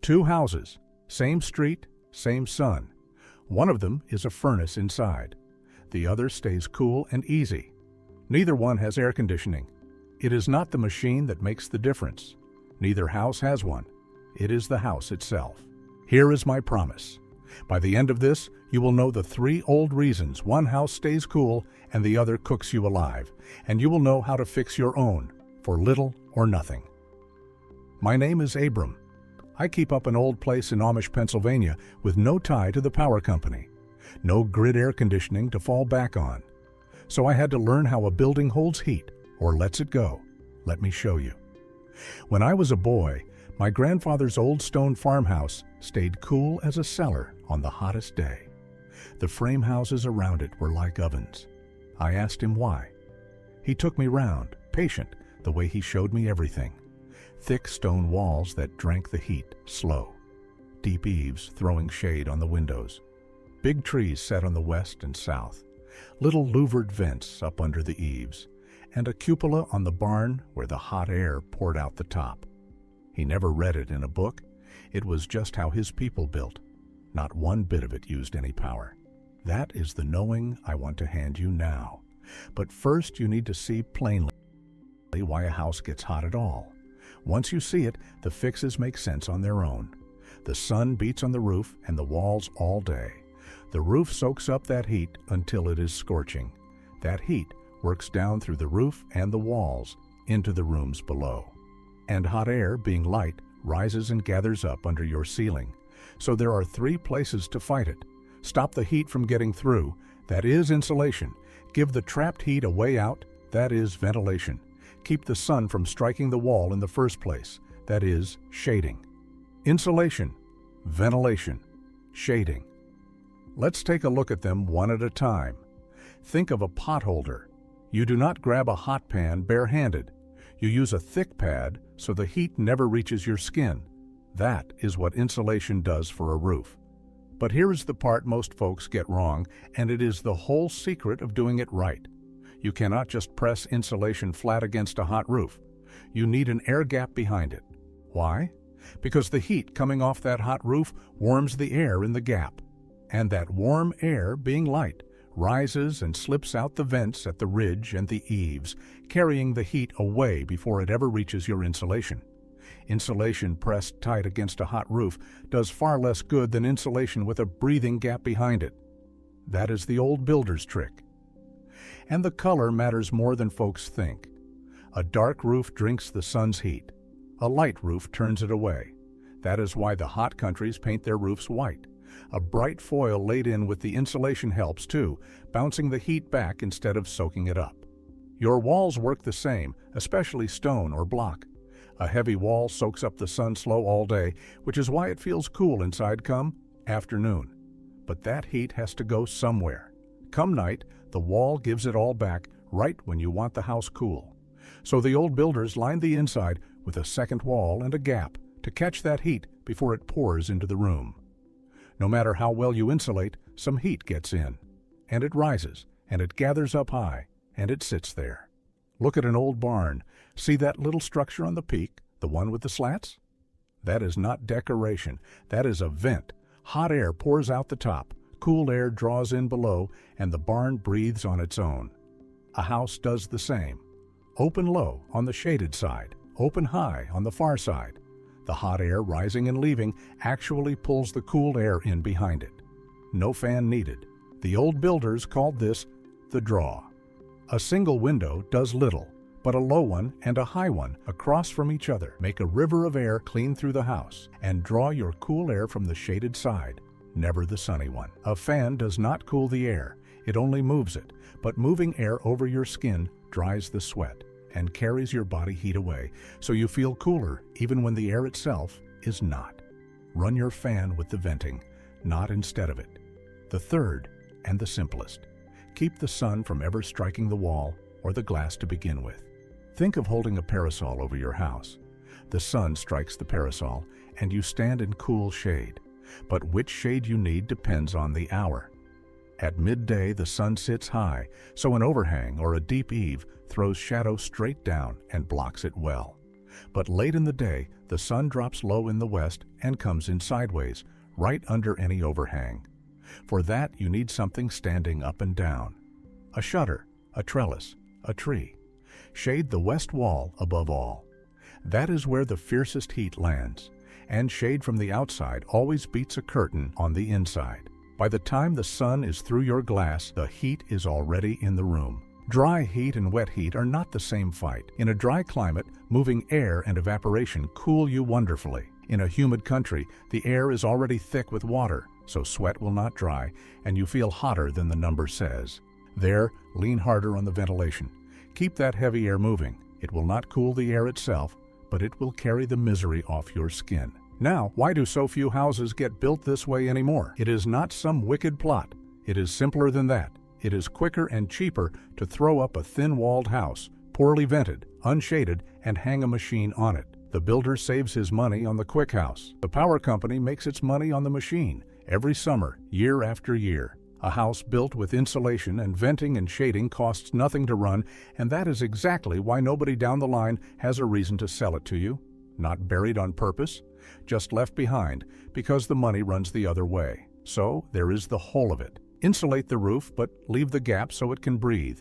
Two houses, same street, same sun. One of them is a furnace inside. The other stays cool and easy. Neither one has air conditioning. It is not the machine that makes the difference. Neither house has one. It is the house itself. Here is my promise. By the end of this, you will know the 3 old reasons one house stays cool and the other cooks you alive, and you will know how to fix your own for little or nothing. My name is Abram. I keep up an old place in Amish, Pennsylvania with no tie to the power company, no grid air conditioning to fall back on. So I had to learn how a building holds heat or lets it go. Let me show you. When I was a boy, my grandfather's old stone farmhouse stayed cool as a cellar on the hottest day. The frame houses around it were like ovens. I asked him why. He took me round, patient, the way he showed me everything. Thick stone walls that drank the heat slow. Deep eaves throwing shade on the windows. Big trees set on the west and south. Little louvered vents up under the eaves. And a cupola on the barn where the hot air poured out the top. He never read it in a book. It was just how his people built. Not one bit of it used any power. That is the knowing I want to hand you now. But first you need to see plainly why a house gets hot at all. Once you see it, the fixes make sense on their own. The sun beats on the roof and the walls all day. The roof soaks up that heat until it is scorching. That heat works down through the roof and the walls into the rooms below. And hot air, being light, rises and gathers up under your ceiling. So there are 3 places to fight it. Stop the heat from getting through. That is insulation. Give the trapped heat a way out. That is ventilation. Keep the sun from striking the wall in the first place. That is shading. Insulation, ventilation, shading. Let's take a look at them one at a time. Think of a pot holder. You do not grab a hot pan barehanded. You use a thick pad so the heat never reaches your skin. That is what insulation does for a roof. But here is the part most folks get wrong, and it is the whole secret of doing it right. You cannot just press insulation flat against a hot roof. You need an air gap behind it. Why? Because the heat coming off that hot roof warms the air in the gap. And that warm air, being light, rises and slips out the vents at the ridge and the eaves, carrying the heat away before it ever reaches your insulation. Insulation pressed tight against a hot roof does far less good than insulation with a breathing gap behind it. That is the old builder's trick. And the color matters more than folks think. A dark roof drinks the sun's heat. A light roof turns it away. That is why the hot countries paint their roofs white. A bright foil laid in with the insulation helps too, bouncing the heat back instead of soaking it up. Your walls work the same, especially stone or block. A heavy wall soaks up the sun slow all day, which is why it feels cool inside come afternoon. But that heat has to go somewhere. Come night, the wall gives it all back right when you want the house cool. So the old builders lined the inside with a second wall and a gap to catch that heat before it pours into the room. No matter how well you insulate, some heat gets in, and it rises, and it gathers up high, and it sits there. Look at an old barn. See that little structure on the peak, the one with the slats? That is not decoration. That is a vent. Hot air pours out the top, cool air draws in below, and the barn breathes on its own. A house does the same. Open low on the shaded side, open high on the far side. The hot air rising and leaving actually pulls the cool air in behind it. No fan needed. The old builders called this the draw. A single window does little, but a low one and a high one across from each other make a river of air clean through the house and draw your cool air from the shaded side, never the sunny one. A fan does not cool the air, it only moves it, but moving air over your skin dries the sweat and carries your body heat away, so you feel cooler even when the air itself is not. Run your fan with the venting, not instead of it. The third, and the simplest. Keep the sun from ever striking the wall or the glass to begin with. Think of holding a parasol over your house. The sun strikes the parasol, and you stand in cool shade. But which shade you need depends on the hour. At midday, the sun sits high, so an overhang or a deep eave throws shadow straight down and blocks it well. But late in the day, the The sun drops low in the west and comes in sideways, right under any overhang. For that, you need something standing up and down. A shutter, a trellis, a tree. Shade the west wall above all. That is where the fiercest heat lands, and shade from the outside always beats a curtain on the inside. By the time the sun is through your glass, the heat is already in the room. Dry heat and wet heat are not the same fight. In a dry climate, moving air and evaporation cool you wonderfully. In a humid country, the air is already thick with water, so sweat will not dry, and you feel hotter than the number says. There, lean harder on the ventilation. Keep that heavy air moving. It will not cool the air itself, but it will carry the misery off your skin. Now, why do so few houses get built this way anymore? It is not some wicked plot. It is simpler than that. It is quicker and cheaper to throw up a thin-walled house, poorly vented, unshaded, and hang a machine on it. The builder saves his money on the quick house. The power company makes its money on the machine, every summer, year after year. A house built with insulation and venting and shading costs nothing to run, and that is exactly why nobody down the line has a reason to sell it to you. Not buried on purpose, just left behind because the money runs the other way. So there is the whole of it. Insulate the roof, but leave the gap so it can breathe.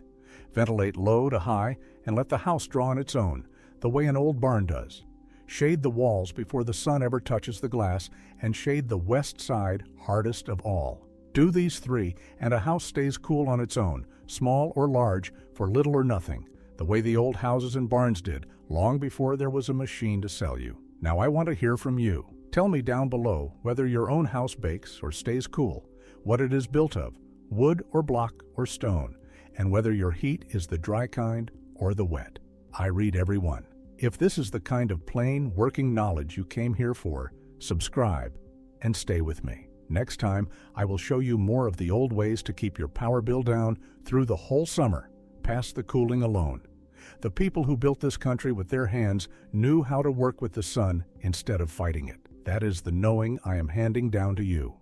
Ventilate low to high and let the house draw on its own, the way an old barn does. Shade the walls before the sun ever touches the glass, and shade the west side hardest of all. Do these three, and a house stays cool on its own, small or large, for little or nothing, the way the old houses and barns did, long before there was a machine to sell you. Now I want to hear from you. Tell me down below whether your own house bakes or stays cool, what it is built of, wood or block or stone, and whether your heat is the dry kind or the wet. I read every one. If this is the kind of plain, working knowledge you came here for, subscribe and stay with me. Next time, I will show you more of the old ways to keep your power bill down through the whole summer, past the cooling alone. The people who built this country with their hands knew how to work with the sun instead of fighting it. That is the knowing I am handing down to you.